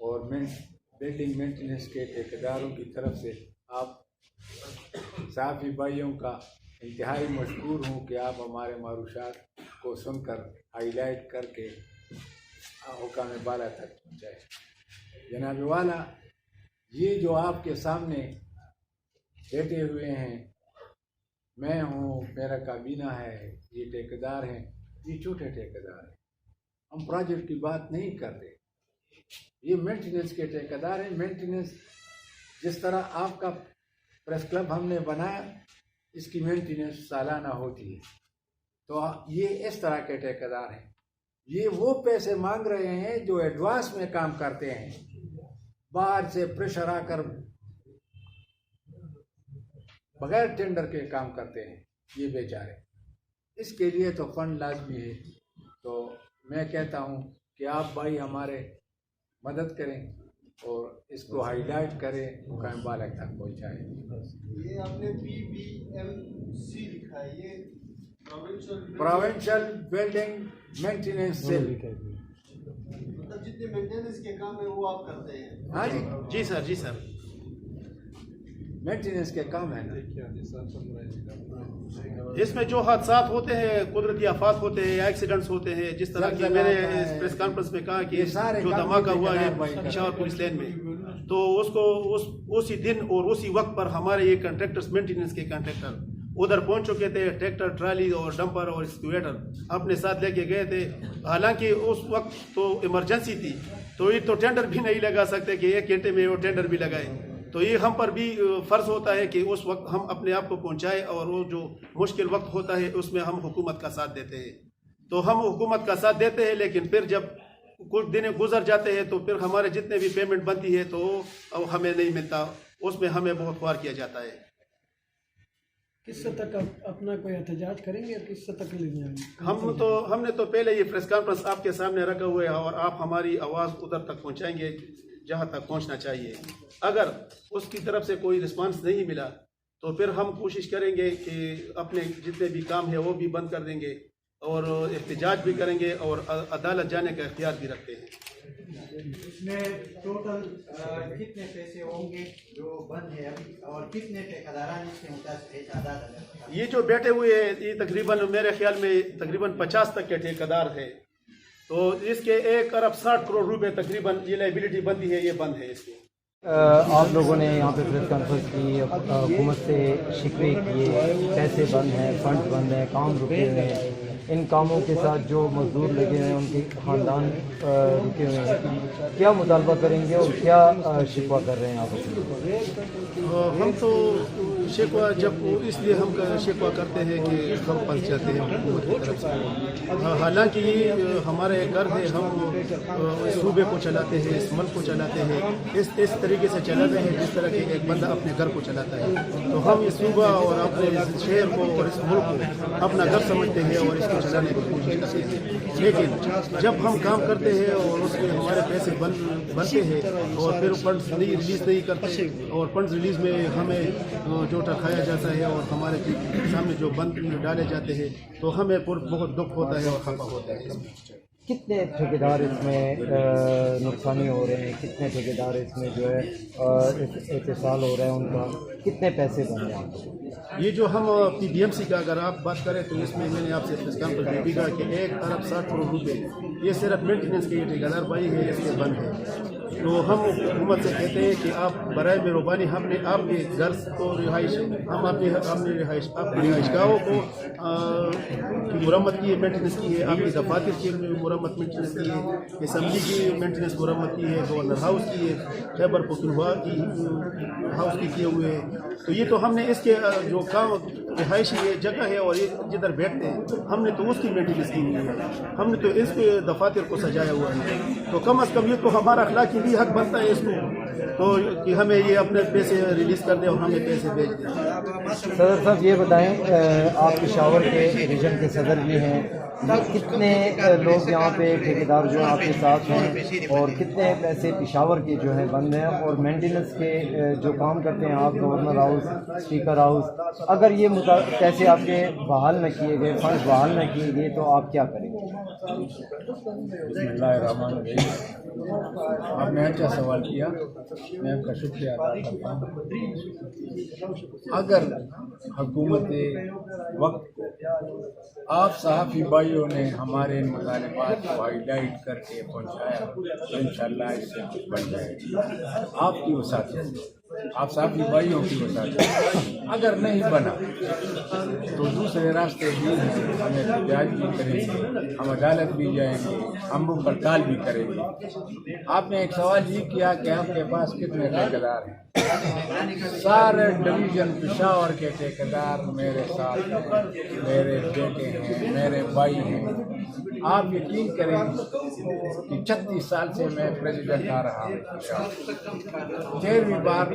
اور building maintenance کے ٹھیکیداروں کی طرف سے آپ صحافی بھائیوں کا انتہائی مشکور ہوں کہ آپ ہمارے معروشات کو سن کر ہائی لائٹ کر کے حکام بالا تک پہنچائے۔ جناب والا، یہ جو آپ کے سامنے بیٹھے ہوئے ہیں، میں ہوں، میرا کابینہ ہے، یہ ٹھیکیدار ہیں، یہ چھوٹے ٹھیکیدار ہیں۔ ہم پروجیکٹ کی بات نہیں کرتے، یہ مینٹیننس کے ٹھیکیدار ہیں۔ مینٹیننس جس طرح آپ کا پریس کلب ہم نے بنایا، اس کی مینٹیننس سالانہ ہوتی ہے، تو یہ اس طرح کے ٹھیکیدار ہیں۔ یہ وہ پیسے مانگ رہے ہیں جو ایڈوانس میں کام کرتے ہیں، باہر سے پریشر آ کر بغیر ٹینڈر کے کام کرتے ہیں یہ بیچارے۔ اس کے لیے تو فنڈ لازمی ہے۔ تو میں کہتا ہوں کہ آپ بھائی ہمارے مدد کریں اور اس کو ہائی لائٹ کریں، حکام بالغ تک پہنچائیں۔ یہ آپ نے PBMC لکھا ہے، یہ پروونشل بلڈنگ مینٹیننس سیل، مطلب جتنے مینٹیننس کے کام ہے وہ آپ کرتے ہیں؟ ہاں جی، جی سر، جی سر، مینٹیننس کے کام ہے نا۔ اس میں جو حادثات ہوتے ہیں، قدرتی آفات ہوتے ہیں یا ایکسیڈنٹس ہوتے ہیں، جس طرح کہ میں نے اس پریس کانفرنس میں کہا کہ جو دھماکہ ہوا ہے پشاور پولیس لائن میں، تو اس کو اسی دن اور اسی وقت پر ہمارے یہ کنٹریکٹرز، مینٹیننس کے کنٹریکٹر ادھر پہنچ چکے تھے۔ ٹریکٹر، ٹرالی اور ڈمپر اور ایکسکیویٹر اپنے ساتھ لے کے گئے تھے۔ حالانکہ اس وقت تو ایمرجنسی تھی، تو یہ تو ٹینڈر بھی نہیں لگا سکتے کہ 1 گھنٹے میں وہ ٹینڈر بھی لگائے۔ تو یہ ہم پر بھی فرض ہوتا ہے کہ اس وقت ہم اپنے آپ کو پہنچائے، اور وہ جو مشکل وقت ہوتا ہے اس میں ہم حکومت کا ساتھ دیتے ہیں۔ تو ہم حکومت کا ساتھ دیتے ہیں، لیکن پھر جب کچھ دن گزر جاتے ہیں تو پھر ہمارے جتنے بھی پیمنٹ بنتی ہے تو ہمیں نہیں ملتا، اس میں ہمیں بہت خوار کیا جاتا ہے۔ کس حد تک اپنا کوئی احتجاج کریں گے اور کس حد تک لے جائیں گے؟ ہم نے تو پہلے یہ پریس کانفرنس آپ کے سامنے رکھا ہوا ہے، اور آپ ہماری آواز ادھر تک پہنچائیں گے جہاں تک پہنچنا چاہیے۔ اگر اس کی طرف سے کوئی رسپانس نہیں ملا تو پھر ہم کوشش کریں گے کہ اپنے جتنے بھی کام ہے وہ بھی بند کر دیں گے، اور احتجاج بھی کریں گے، اور عدالت جانے کا اختیار بھی رکھتے ہیں۔ اس میں ٹوٹل کتنے پیسے ہوں گے جو بند ہے ابھی، اور کتنے ٹھیکیداران اس کے متاثر تعداد؟ یہ جو بیٹھے ہوئے ہیں، یہ تقریباً میرے خیال میں تقریباً 50 تک کے ٹھیکیدار ہیں، تو اس کے 1 ارب 60 کروڑ روپے تقریباً یہ لائبلٹی بندی ہے، یہ بند ہے۔ اس کے آپ لوگوں نے یہاں پہ پریس کانفرنس کی، حکومت سے شکوے کیے، پیسے بند ہیں، فنڈ بند ہیں، کام رکے ہوئے ہیں، ان کاموں کے ساتھ جو مزدور لگے ہوئے ہیں ان کے خاندان رکے ہوئے ہیں، کیا مطالبہ کریں گے اور کیا شکوہ کر رہے ہیں آپ؟ ہم تو شکوہ اس لیے ہم شکوہ کرتے ہیں کہ ہم پھنس جاتے ہیں حکومت کی طرف سے۔ حالانکہ یہ ہمارے گھر ہے، ہم صوبے کو چلاتے ہیں، اس ملک کو چلاتے ہیں، اس طریقے سے چلاتے ہیں جس طرح کہ ایک بندہ اپنے گھر کو چلاتا ہے۔ تو ہم اس صوبہ اور اپنے شہر کو اور اس ملک کو اپنا گھر سمجھتے ہیں اور اس کو چلانے کی کوشش کرتے ہیں۔ لیکن جب ہم کام کرتے ہیں اور اس میں ہمارے پیسے بنتے ہیں اور پھر فنڈز ریلیز نہیں کرتے، اور فنڈز ریلیز میں ہمیں جو ٹرکایا جاتا ہے اور ہمارے سامنے جو بند ڈالے جاتے ہیں، تو ہمیں بہت دکھ ہوتا ہے اور خفا ہوتا ہے۔ کتنے ٹھیکیدار اس میں نقصانی ہو رہے ہیں؟ کتنے ٹھیکیدار اس میں جو ہے اتصال ہو رہا ہے ان کا؟ کتنے پیسے بن رہے ہیں؟ یہ جو ہم PBMC کا اگر آپ بات کریں تو اس میں نے آپ سے پریس کانفرنس میں بھی کہا کہ 1 ارب 60 کروڑ روپے یہ صرف مینٹیننس کے یہ ٹھیکیدار بھائی ہے، اس کے بند ہے۔ تو ہم حکومت سے کہتے ہیں کہ آپ برائے مہربانی ہم نے آپ کے گھر کو رہائش، ہم اپنے رہائش گاہوں کو کی مرمت کی ہے، مینٹیننس کی ہے، آپ کی دفاتر کی مرمت مینٹیننس کی ہے، اسمبلی کی مینٹیننس مرمت کی ہے، گورنر ہاؤس کی ہے، خیبر پختونخوا کی ہاؤس کی کیے ہوئے ہیں۔ تو یہ تو ہم نے اس کے جو کام رہائشی یہ جگہ ہے اور یہ جدھر بیٹھتے ہیں ہم نے تو اس کی مینٹیننس کی ہوئی ہے، ہم نے تو اس کے دفاتر کو سجایا ہوا ہے۔ تو کم از کم یہ تو ہمارا اخلاقی بھی حق بنتا ہے اس کو، تو کہ ہمیں یہ اپنے پیسے ریلیز کر دیں اور ہمیں پیسے بھیج دیں۔ صدر صاحب یہ بتائیں، آپ پشاور کے ریجن کے صدر بھی ہیں، کتنے لوگ یہاں پہ ٹھیکیدار جو ہیں آپ کے ساتھ ہیں اور کتنے پیسے پشاور کے جو ہیں بند ہیں اور مینٹیننس کے جو کام کرتے ہیں آپ گورنر ہاؤس اسپیکر ہاؤس اگر یہ پیسے آپ کے بحال نہ کیے گئے فنڈ بحال نہ کیے گئے تو آپ کیا کریں گے؟ بسم اللہ الرحمن الرحیم. آپ نے اچھا سوال کیا, میں آپ کا شکریہ ادا کرتا ہوں. اگر حکومت وقت آپ صحافی بھائیوں نے ہمارے مطالبات کو ہائی لائٹ کر کے پہنچایا تو انشاءاللہ اس سے کچھ بن جائے گا. آپ کی وسعت, آپ صحافی بھائیوں کی وسعت. اگر نہیں بنا تو دوسرے راستے بھی ہیں, ہم احتجاج بھی کریں گے, ہم عدالت بھی جائیں گے, ہم روک ہڑتال بھی کریں گے. آپ نے ایک سوال یہ کیا کہ آپ کے پاس کتنے ٹھیکیدار ہیں. سارے ڈویژن پشاور کے ٹھیکیدار میرے ساتھ ہیں, میرے بیٹے ہیں, میرے بھائی ہیں. آپ یقین کریں کہ 36 سال سے میں پریزیڈنٹ آ رہا ہوں. 13ویں بار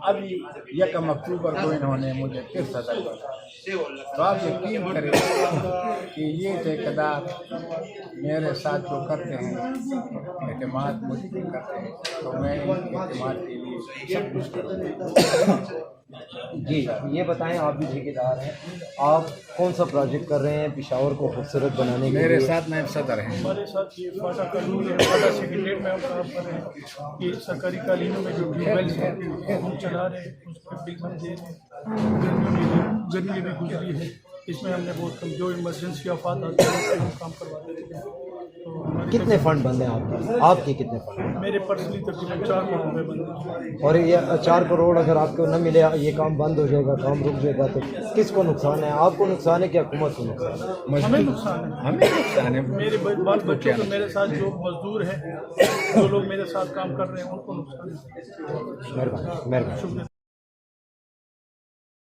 ابھی 1 اکتوبر کو انہوں نے مجھے پھر صدر بنا. تو آپ یقین کریں کہ یہ ٹھیکیدار میرے ساتھ جو کرتے ہیں, اعتماد مجھ پر کرتے ہیں, تو میں ان کے اعتماد کے لیے سب کچھ کروں. جی یہ بتائیں, آپ بھی ٹھیکیدار ہیں, آپ کون سا پروجیکٹ کر رہے ہیں پشاور کو خوبصورت بنانے کے لیے؟ میرے ساتھ نائب صدر ہیں. ہمارے ساتھ یہ فاٹا قانون ہے, فاٹا سیکریٹریٹ میں ہم کام کر رہے ہیں. یہ سرکاری قالینوں میں جو ٹیوب ویلس ہیں ہم چلا رہے ہیں, اس پر بل ہم دے رہے ہیں. گرمی بھی گزری ہے, اس میں ہم نے بہت کم جو ایمرجنسی آفات آتے ہیں اس پہ ہم کام کرواتے رہتے ہیں. کتنے فنڈ بندے ہیں آپ کے کتنے فنڈ؟ میرے پرسنلی تقریباً 4 کروڑ روپے بندے. اور یہ 4 کروڑ اگر آپ کو نہ ملے, یہ کام بند ہو جائے گا, کام رک جائے گا, تو کس کو نقصان ہے؟ آپ کو نقصان ہے کہ حکومت کو نقصان ہے؟ ہمیں نقصان ہے, ہمیں نقصان ہے. میرے بال بچوں کو, میرے ساتھ جو مزدور ہیں, جو لوگ میرے ساتھ کام کر رہے ہیں, ان کو نقصان ہے. مہربانی.